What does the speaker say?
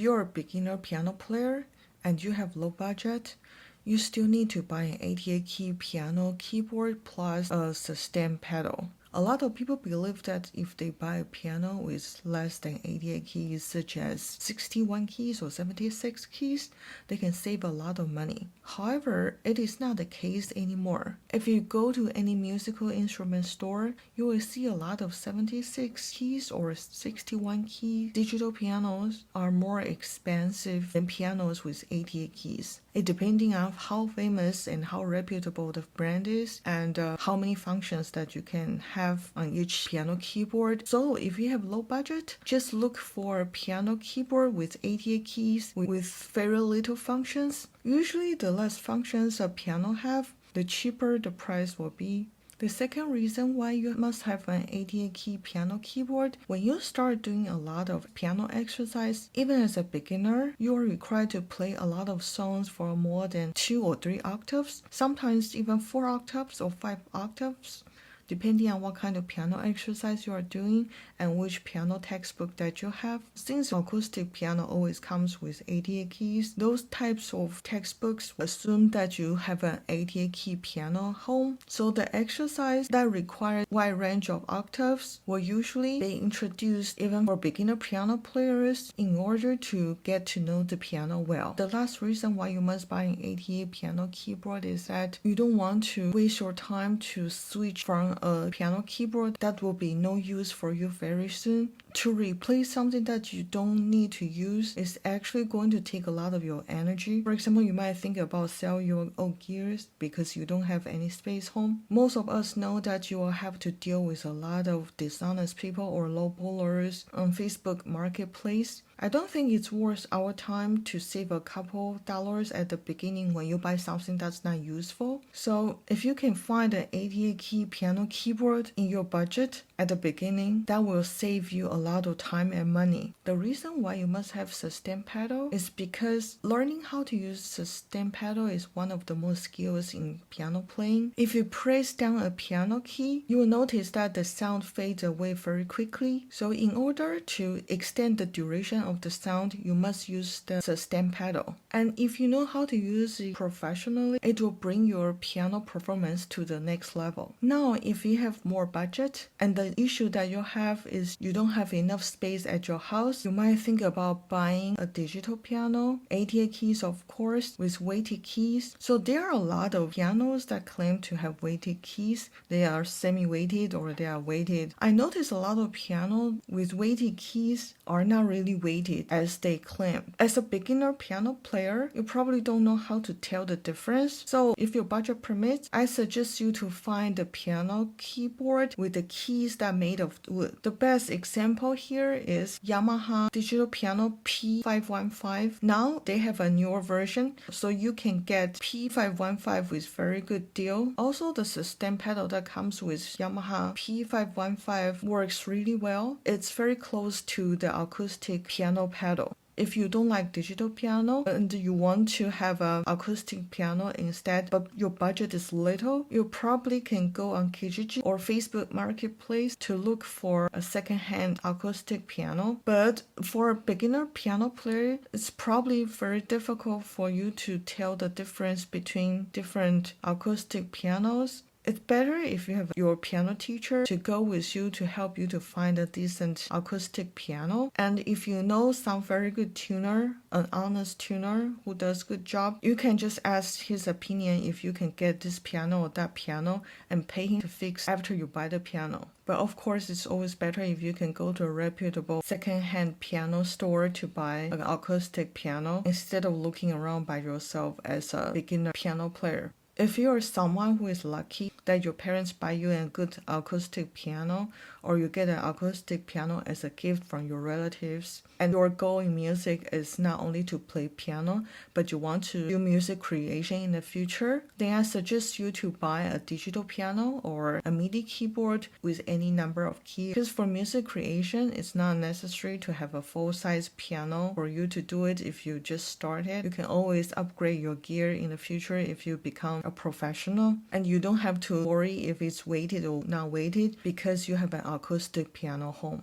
you're a beginner piano player and you have low budget, you still need to buy an 88 key piano keyboard plus a sustain pedal. A lot of people believe that if they buy a piano with less than 88 keys, such as 61 keys or 76 keys, they can save a lot of money. However, it is not the case anymore. If you go to any musical instrument store, you will see a lot of 76 keys or 61 key digital pianos are more expensive than pianos with 88 keys. It depending on how famous and how reputable the brand is and how many functions that you can have on each piano keyboard. So if you have low budget, just look for a piano keyboard with 88 keys with very little functions. Usually the less functions a piano have, the cheaper the price will be. The second reason why you must have an 88 key piano keyboard, when you start doing a lot of piano exercise, even as a beginner, you are required to play a lot of songs for more than 2 or 3 octaves, sometimes even 4 octaves or 5 octaves. Depending on what kind of piano exercise you are doing and which piano textbook that you have. Since acoustic piano always comes with 88 keys, those types of textbooks assume that you have an 88 key piano home. So the exercise that requires wide range of octaves will usually be introduced even for beginner piano players in order to get to know the piano well. The last reason why you must buy an 88 piano keyboard is that you don't want to waste your time to switch from a piano keyboard that will be no use for you very soon. To replace something that you don't need to use is actually going to take a lot of your energy. For example, you might think about sell your old gears because you don't have any space home. Most of us know that you will have to deal with a lot of dishonest people or lowballers on Facebook Marketplace. I don't think it's worth our time to save a couple dollars at the beginning when you buy something that's not useful. So if you can find an 88 key piano keyboard in your budget at the beginning, that will save you a lot of time and money. The reason why you must have sustain pedal is because learning how to use sustain pedal is one of the most skills in piano playing. If you press down a piano key, you will notice that the sound fades away very quickly. So in order to extend the duration of the sound, you must use the sustain pedal. And if you know how to use it professionally, it will bring your piano performance to the next level. Now, if you have more budget and the issue that you have is you don't have enough space at your house, you might think about buying a digital piano, 88 keys of course, with weighted keys. So there are a lot of pianos that claim to have weighted keys. They are semi-weighted or they are weighted. I noticed a lot of pianos with weighted keys are not really weighted as they claim. As a beginner piano player, you probably don't know how to tell the difference. So if your budget permits, I suggest you to find a piano keyboard with the keys that are made of wood. The best example here is Yamaha digital piano P515. Now they have a newer version, so you can get P515 with very good deal. Also, the sustain pedal that comes with Yamaha P515 works really well. It's very close to the acoustic piano pedal. If you don't like digital piano and you want to have an acoustic piano instead, but your budget is little, you probably can go on Kijiji or Facebook Marketplace to look for a second-hand acoustic piano. But for a beginner piano player, it's probably very difficult for you to tell the difference between different acoustic pianos. It's better if you have your piano teacher to go with you to help you to find a decent acoustic piano. And if you know some very good tuner, an honest tuner who does good job, you can just ask his opinion if you can get this piano or that piano and pay him to fix after you buy the piano. But of course, it's always better if you can go to a reputable second-hand piano store to buy an acoustic piano instead of looking around by yourself as a beginner piano player. If you are someone who is lucky that your parents buy you a good acoustic piano or you get an acoustic piano as a gift from your relatives and your goal in music is not only to play piano but you want to do music creation in the future, then I suggest you to buy a digital piano or a MIDI keyboard with any number of keys. Because for music creation, it's not necessary to have a full-size piano for you to do it if you just started. You can always upgrade your gear in the future if you become a professional, and you don't have to worry if it's weighted or not weighted because you have an acoustic piano home.